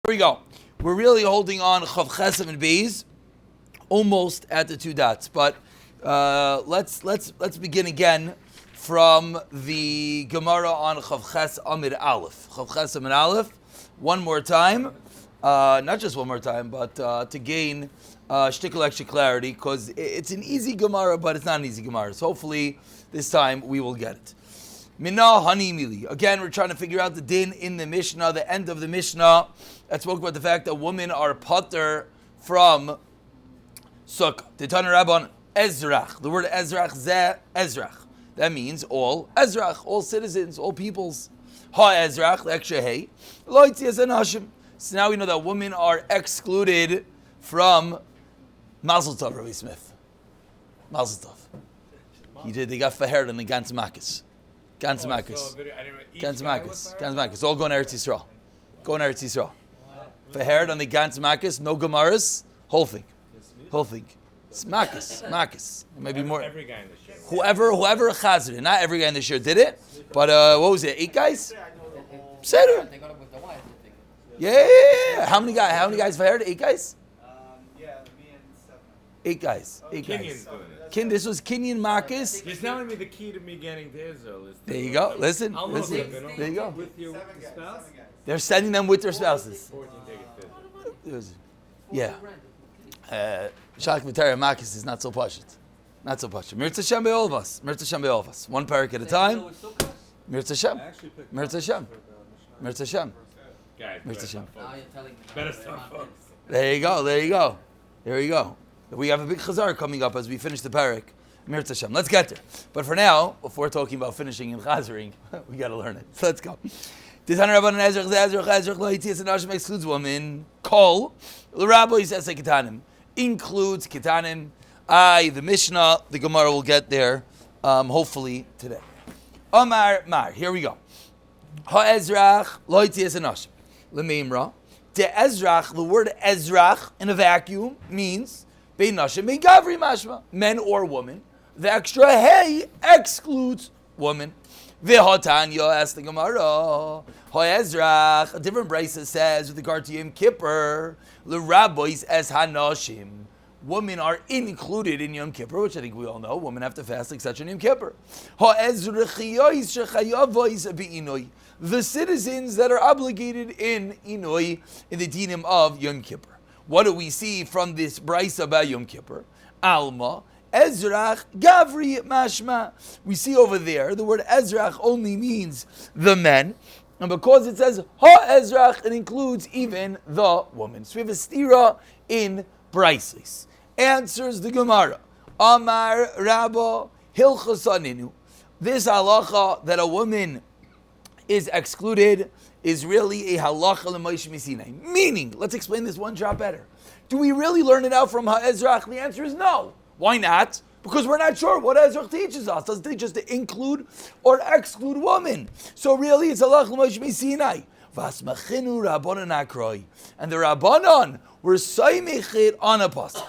we go. We're really holding on Chav Chesem and Beis, almost at the 2 dots. But let's begin again from the Gemara on Chav Ches Amid Aleph. Chav Ches Amid Aleph, one more time. Not just one more time, but to gain shtickle extra clarity, because it's an easy Gemara, but it's not an easy Gemara. So hopefully this time we will get it. Mina Hani Mili. Again, we're trying to figure out the din in the Mishnah, the end of the Mishnah that spoke about the fact that women are pater from Sukkah. Titana Rabban Ezrach. The word Ezrach, Zeh Ezrach. That means all Ezrach, all citizens, all peoples. Ha Ezrach, the extra hey. Loitzias and Hashim. So now we know that women are excluded from Mazel Tov, Rabbi Smith. Mazel Tov. They got fahered in the Gans Makis. Gans Makis. All going to Eretz Yisrael. Fahered on the Gans Makis, no Gemaras, whole thing. It's Makis. Maybe more. Every guy in the share. Whoever chazed it. Not every guy in the share did it, but what was it? 8 guys? Seder. Yeah. How many guys fahered? 8 guys? Me and 7. 8 guys. Kinyan's doing it. This was Kinyan Makis. He's telling me the key to me getting to Israel is... There you go. Listen. There you go. With your 7 guys. spouse? They're sending them with their spouses. 14 tickets to Israel. Yeah. Shalach V'Tarei Makis is not so pashut. Mirz Hashem by all of us. One parak at a time. Mirz Hashem. Guys, Mirz Hashem. better stop, folks. There you go. We have a big chazar coming up as we finish the parak. Mirz Hashem. Let's get there. But for now, before talking about finishing and chazaring, we got to learn it. So let's go. Ezrach excludes women. Kol. The rabbi says ketanim. Includes ketanim. The Mishnah, the Gemara will get there, hopefully today. Omar Mar. Here we go. Ha Ezrach lo yitzias anashim. Lemimra. De Ezrach, the word Ezrach in a vacuum means bein nashim bein gavri mashma, men or woman. The extra hey excludes woman. V'hatanya, asked the Gemara. Ha Ezrach, a different brisa says with regard to Yom Kippur, the rabbis as hanashim. Women are included in Yom Kippur, which I think we all know. Women have to fast, etc. in Yom Kippur. The citizens that are obligated in Inoi, in the dinim of Yom Kippur. What do we see from this brisa about Yom Kippur? Alma, Ezrach, Gavri, Mashma. We see over there, the word Ezrach only means the men. And because it says Ha Ezrach, it includes even the woman. So we have a stira in Brises. Answers the Gemara. Amar Rabba Hilchasaninu. This halacha that a woman is excluded is really a halacha l'Moshe Misinai. Meaning, let's explain this one drop better. Do we really learn it out from Ha'ezrach? The answer is no. Why not? Because we're not sure what Ezrach teaches us. Does it teach us to include or exclude women? So really, it's halacha l'Moshe Misinai. Vasmachinu Rabbanan Akroi. And the Rabbanan were soymechit on a pasuk.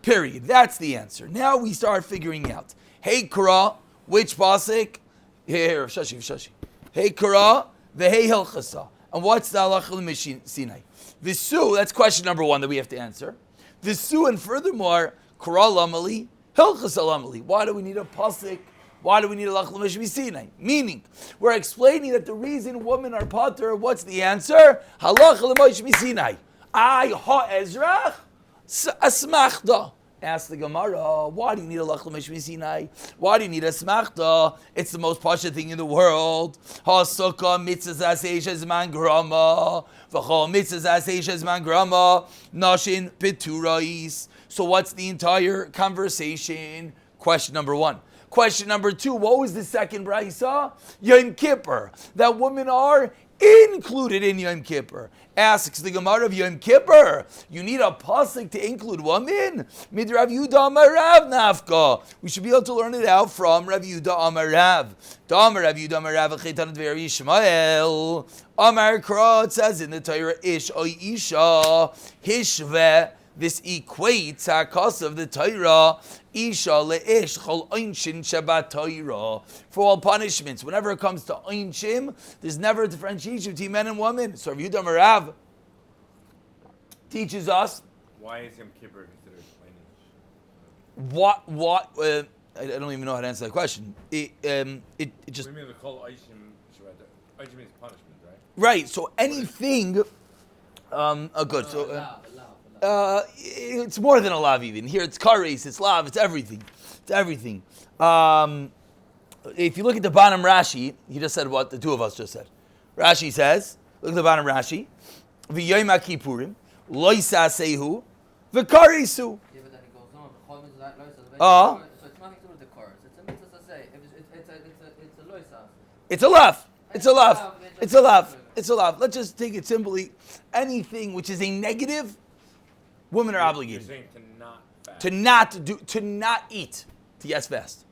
Period. That's the answer. Now we start figuring out. Hey Kara, which pasuk? Here, Shashi. Hey Kara, the Hey Hilchasa. And what's the halacha l'Sinai? The Su, that's question number 1 that we have to answer. The Su, and furthermore, Kara lamali, Hilchasa lamali. Why do we need a pasuk? Why do we need a halacha l'Sinai? Meaning, we're explaining that the reason women are pater, what's the answer? Halacha l'Sinai. I ha Ezrach asmachta. Ask the Gemara, why do you need a lach l'mishmi Sinai? Why do you need a smachta? It's the most pasha thing in the world. Ha Succah mitzvah aseish zman grama, v'chol mitzvah aseish zman grama, nashin piturais. So what's the entire conversation? Question number 1. Question number 2, what was the second brisa? Yom Kippur. That women are included in Yom Kippur. Asks the Gemara of Yom Kippur, you need a pasuk to include women? Mid Rav Yehuda Amar Rav nafka. We should be able to learn it out from Rav Yehuda Amar Rav. Amar Rav Yehuda Amar Rav Chetan Dver Yishmael. Amar Kra, it says in the Torah, Ish oy Isha Hishve. This equates hakos of the Torah isha leish chol einshin shabbat Torah for all punishments. Whenever it comes to einshim, there's never a differentiation between men and women. So Rav Yehuda Amar Rav, teaches us Why is Yom Kippur considered plain? I don't even know how to answer that question. It just What do you mean the call Aishim Shabbat? Aishim means punishment, right? right. So anything, good. So it's more than a lav even. Here it's kares, it's lav, it's everything. It's everything. If you look at the bottom Rashi, he just said what the two of us just said. Rashi says, look at the bottom Rashi. V'yoyim HaKippurim, lo yisasehu, v'karesu. Yeah, but then it goes on. So it's nothing to do with the chorus. It's a mitzvah to say. It's a loisas. It's a lav. It's a lav. It's a lav. It's a lav. Let's just take it simply. Anything which is a negative, women are obligated. You're saying to not fast. To not eat. To yes fast.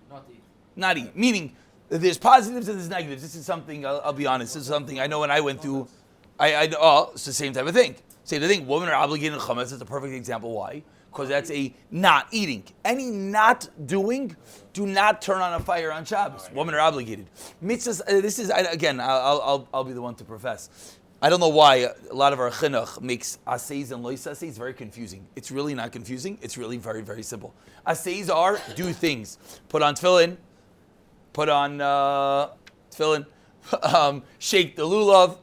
Not eat. Not eat. Meaning, there's positives and there's negatives. This is something, I'll be honest, this is something I know when I went through, I know, it's the same type of thing. Same type of thing. Women are obligated in chametz. That's a perfect example. Why? Because that's a not eating. Any not doing, do not turn on a fire on Shabbos. Women are obligated. Mitzvahs, this is, again, I'll be the one to profess. I don't know why a lot of our chinuch makes aseis and lois aseis very confusing. It's really not confusing. It's really very, very simple. Aseis are do things. Put on tefillin. Put on tefillin. Shake the lulav.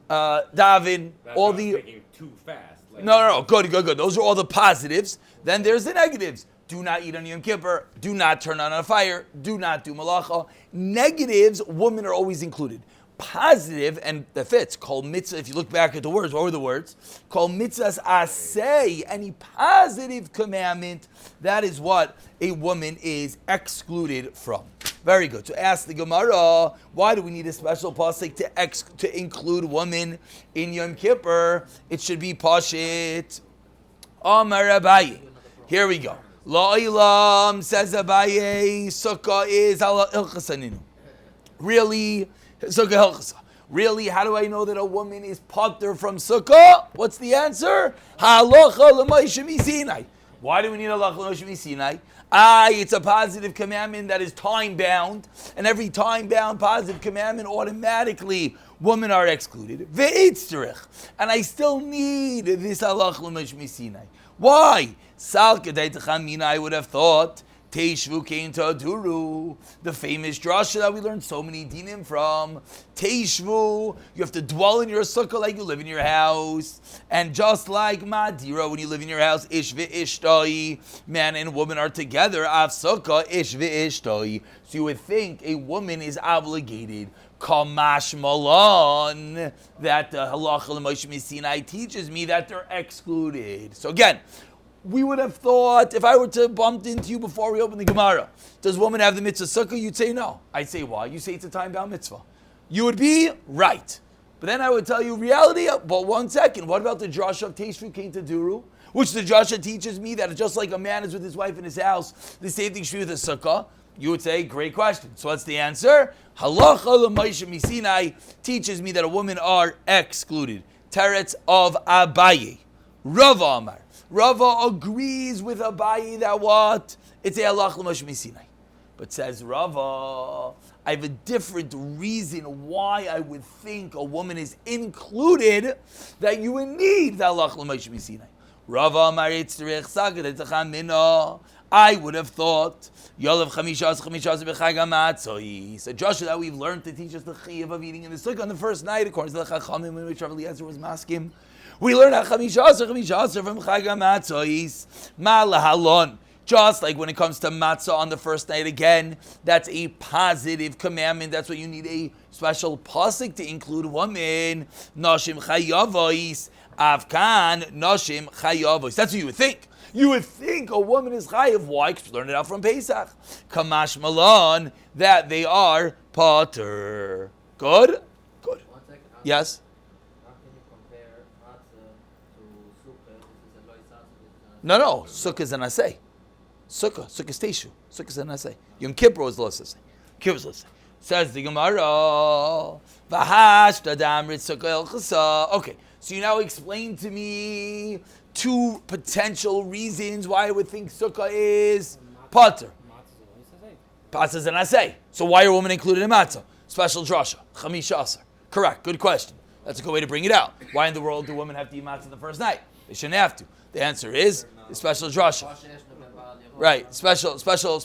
Daven. That's All not the... taking too fast. Like, No. Good. Those are all the positives. Then there's the negatives. Do not eat on Yom Kippur. Do not turn on a fire. Do not do malacha. Negatives, women are always included. Positive, and that fits, called mitzvah. If you look back at the words, what were the words? Called mitzvahs asay, any positive commandment, that is what a woman is excluded from. Very good. To ask the Gemara, why do we need a special pasuk to include women in Yom Kippur? It should be pashit. Amar Abaye. Here we go. La'ilam, says Abaye, Sukkah is ala ilchasaninu. Really? Really, how do I know that a woman is pater from Sukkah? What's the answer? Halacha l'Moshe miSinai. Why do we need halacha l'Moshe miSinai? It's a positive commandment that is time-bound, and every time-bound positive commandment, automatically, women are excluded. Ve'itzterich. And I still need this halacha l'Moshe miSinai. Why? Sal kedei techamina, I would have thought, Teishvu came to Aduru, the famous drasha that we learned so many dinim from. Teishvu, you have to dwell in your sukkah like you live in your house. And just like Madira, when you live in your house, Ish v'ishtoi, man and woman are together, Av sukkah, Ish v'ishtoi. So you would think a woman is obligated, Kamash Malon, that the halacha l'Moshe miSinai teaches me that they're excluded. So again, we would have thought, if I were to bump into you before we open the Gemara, does woman have the mitzvah sukkah? You'd say no. I'd say why? You say it's a time-bound mitzvah. You would be right. But then I would tell you reality, but 1 second, what about the drasha of Teishvu came to Duru? Which the drasha teaches me that just like a man is with his wife in his house, the same thing should be with a sukkah. You would say, great question. So what's the answer? Halacha l'Moshe miSinai teaches me that a woman are excluded. Teretz of Abaye. Rava Amar. Rava agrees with Abaye that what? It's a halacha l'Moshe miSinai. But says Rava, I have a different reason why I would think a woman is included that you would need the halacha l'Moshe miSinai. Rava Amar Yitzrich Sagad Etzachamina. I would have thought Yolav Chamishas b'Chag HaMatzos. A drasha that we've learned to teach us the chiyuv of eating in the sukkah on the first night, according to the Chachamim, in which Rav Eliezer was maskim. We learn Chamishas from Chag HaMatzos. Ma lahalon. Just like when it comes to matzah on the first night, again, that's a positive commandment. That's why you need a special pasuk to include women. Nashim chayavos. Avkan nashim chayavos. That's what you would think. You would think a woman is chayav. Why? Because we learned it out from Pesach. Kamash malon, that they are pater. Good? Good. 1 second. Yes? How can you compare matzah to sukkah? This is a loisas. No. Sukkah is an asay. Sukkah is teishu. Sukkah is an asay. Yom Kippur was los asay. Kippur was los asay. Says the Gemara. Vahash tadam rit sukkah el chasa. Okay, so you now explain to me 2 potential reasons why I would think sukkah is pater. Matzah is an asay. So why are women included in matzah? Special drasha. Chamisha asar. Correct. Good question. That's a good way to bring it out. Why in the world do women have to eat matzah the first night? They shouldn't have to. The answer is the special drasha. Right, special drasha.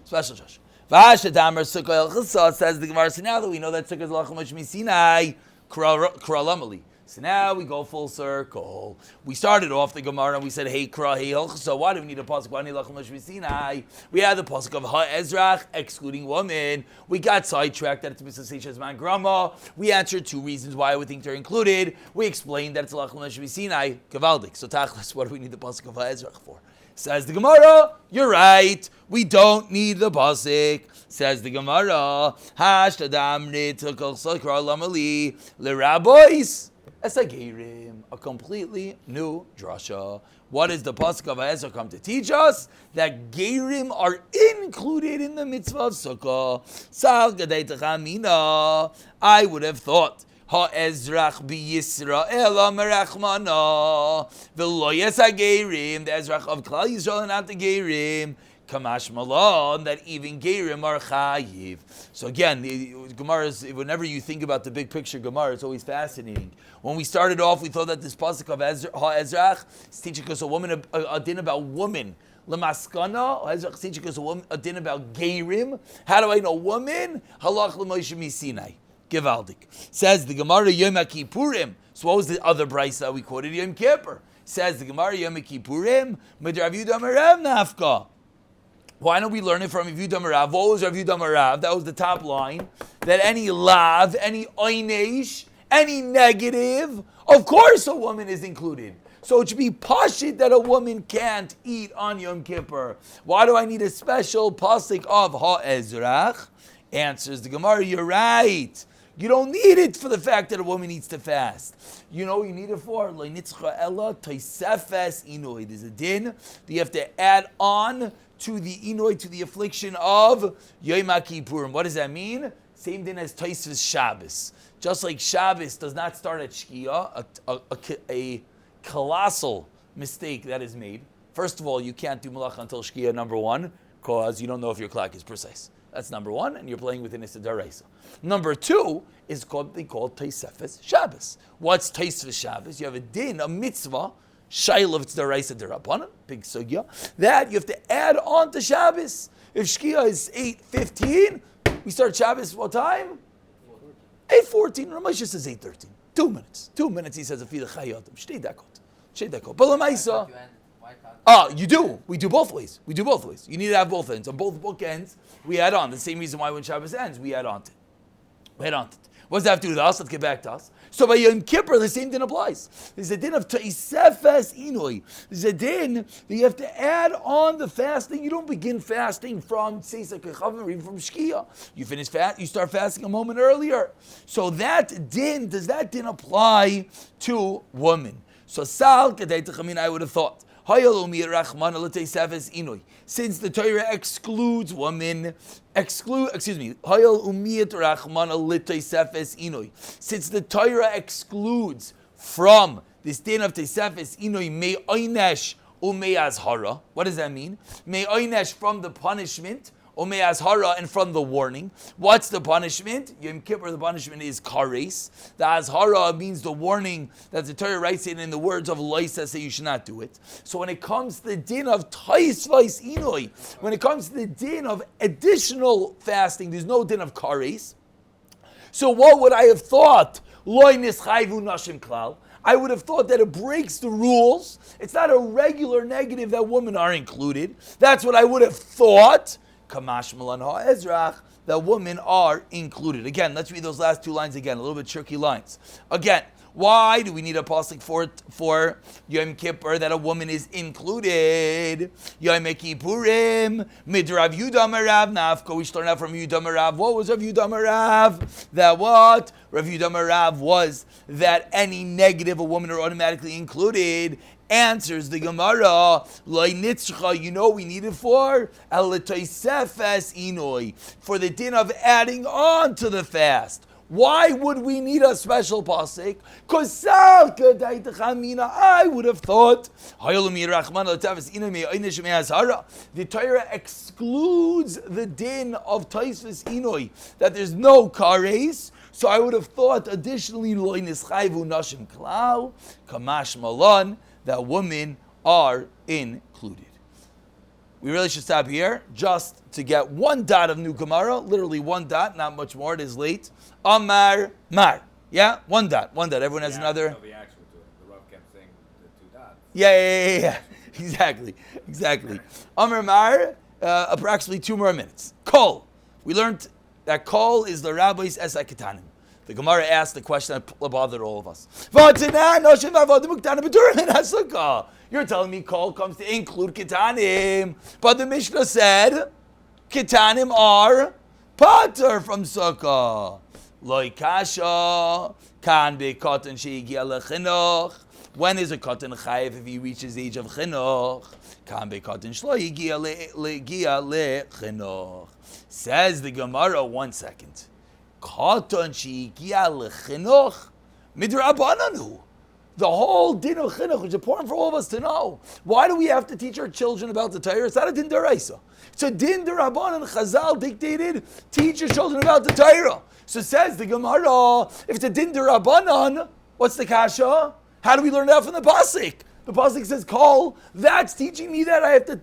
Special drasha. V'ashadamar Sukkah el-Chissa, says the Gemara. So now that we know that Sukkah is lacham misinai, k'ralamali. So now we go full circle. We started off the Gemara and we said, hey, Kra, hey, so why do we need a pasuk? Why need lacham misinai? We had the pasuk of ha-ezrach, excluding women. We got sidetracked that it's Mr. man grama. We answered two reasons why I would think they're included. We explained that it's lacham misinai, gavaldik. So tachlis, what do we need the pasuk of ha-ezrach for? Says the Gemara, you're right. We don't need the pasuk. Says the Gemara, hashtadam nitukal sakra lamali lirabois. Esagerim, a completely new drasha. What is the pasuk of Ha'ezrach come to teach us? That gerim are included in the mitzvah of Sukkah. Sal gadei techamina. I would have thought Ha'ezrach b'Yisrael merachmana v'lo yesagerim. The Ezrach of Klal Yisrael and not the gerim. Kamash malon, that even gerim are chayiv. So again, the Gemara is, whenever you think about the big picture Gemara, it's always fascinating. When we started off, we thought that this pasuk of ha-ezrach is teaching us a din about woman. Lemaskana, ha-ezrach is teaching us a din about gerim. How do I know woman? Halach l'moshe misinai. Givaldik. Says the Gemara Yom Kippurim. So what was the other brayso that we quoted? Yom Kippur. Says the Gemara Yom Kippurim. Midrav Yudah Merav Nafka. Why don't we learn it from Rav Yudah Merav? What was Rav Yudah Merav? That was the top line. That any lav, any oynesh, any negative, of course a woman is included. So it should be pashit that a woman can't eat on Yom Kippur. Why do I need a special pasuk of ha-ezrach? Answers the Gemara, you're right. You don't need it for the fact that a woman needs to fast. You know what you need it for? There's a din that you have to add on to the inoy, to the affliction of Yom Kippurim. What does that mean? Same din as Tosfos Shabbos. Just like Shabbos does not start at Shkia, a colossal mistake that is made. First of all, you can't do Malach until Shkia, number one, because you don't know if your clock is precise. That's number one, and you're playing within Issa Daraisa. Number two is called Tosfos Shabbos. What's Tosfos Shabbos? You have a din, a mitzvah, Shail of Daraisa Derabbanan, big sugya, that you have to add on to Shabbos. If Shkia is 8:15, we start Shabbos what time? 8:14. Ramesh says 8:13. 2 minutes. 2 minutes, he says, Afila Chayatim. Shtei dakot. But Lamaisa. You do. We do both ways. You need to have both ends. On both bookends, we add on. The same reason why when Shabbos ends, we add on to it. What does that have to do with us? Let's get back to us. So by Yom Kippur, the same din applies. There's a din of Tosfos Inui. There's a din that you have to add on the fasting. You don't begin fasting from Seisa Kechavim or even from Shkia. You start fasting a moment earlier. So that din, does that din apply to women? So Sal Kadei Techamin, I would have thought. Since the Torah excludes women, since the Torah excludes from this din of Tosfos Inui me oynesh ume azhara. What does that mean? Me oynesh from the punishment, ume azhara, and from the warning. What's the punishment? Yom Kippur, the punishment is kares. The azhara means the warning that the Torah writes in the words of Loisa, say you should not do it. So when it comes to the din of Tosfos Inui, when it comes to the din of additional fasting, there's no din of kares. So what would I have thought? Loy nischayvu nashim klal. I would have thought that it breaks the rules. It's not a regular negative that women are included. That's what I would have thought. Kamash malan ha-ezrach, that women are included. Again, let's read those last two lines again, a little bit tricky lines. Again, why do we need a pasuk for Yom Kippur that a woman is included? Yom Kippurim, midrav Yudah Merav Nafka. We start out from Yudah Merav. What was Rav Yudah Merav? That what? Rav Yudah Merav was that any negative a woman are automatically included. Answers the Gemara, Loi nitzcha, you know we need it for? Tosfos Inui, for the din of adding on to the fast. Why would we need a special pasuk? Because I would have thought the Torah excludes the din of Tosfos Inui, that there's no kares. So I would have thought additionally loy nischayvu nashim klal kamash malon that women are included. We really should stop here just to get one dot of new Gemara, literally one dot, not much more. It is late. Amar mar. Yeah, one dot. Everyone has another. No, the actual two. The Rav kept saying the 2 dots. Yeah. Exactly. Amar mar, approximately 2 more minutes. Kol. We learned that kol is the rabbi's esakitanim. The Gemara asked the question that bothered all of us. You're telling me kol comes to include kitanim, but the Mishnah said kitanim are pater from sukkah. Loi kasha kan be katan sheigia lechinuch. When is a katan chayiv if he reaches the age of chinuch? Kan be katan shlo yigia lechinuch. Says the Gemara. 1 second. Katan sheigia lechinuch midrabananu. The whole din of chinuch, which is important for all of us to know. Why do we have to teach our children about the Torah? It's not a din deraisa. It's a din derabanan. Chazal dictated, teach your children about the Torah. So says the Gemara, if it's a din derabanan, what's the kasha? How do we learn that from the pasuk? The pasuk says, "Kol." That's teaching me that I have to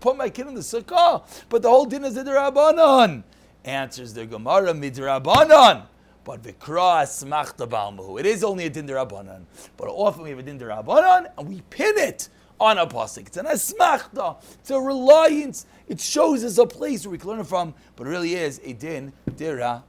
put my kid in the sukkah. But the whole din is a derabanan. Answers the Gemara, midrabanan. But v'kra asmachta balmahu. It is only a din derabanan. But often we have a din derabanan and we pin it on a pasuk. It's an asmachta. It's a reliance. It shows us a place where we can learn it from. But it really is a din derabanan.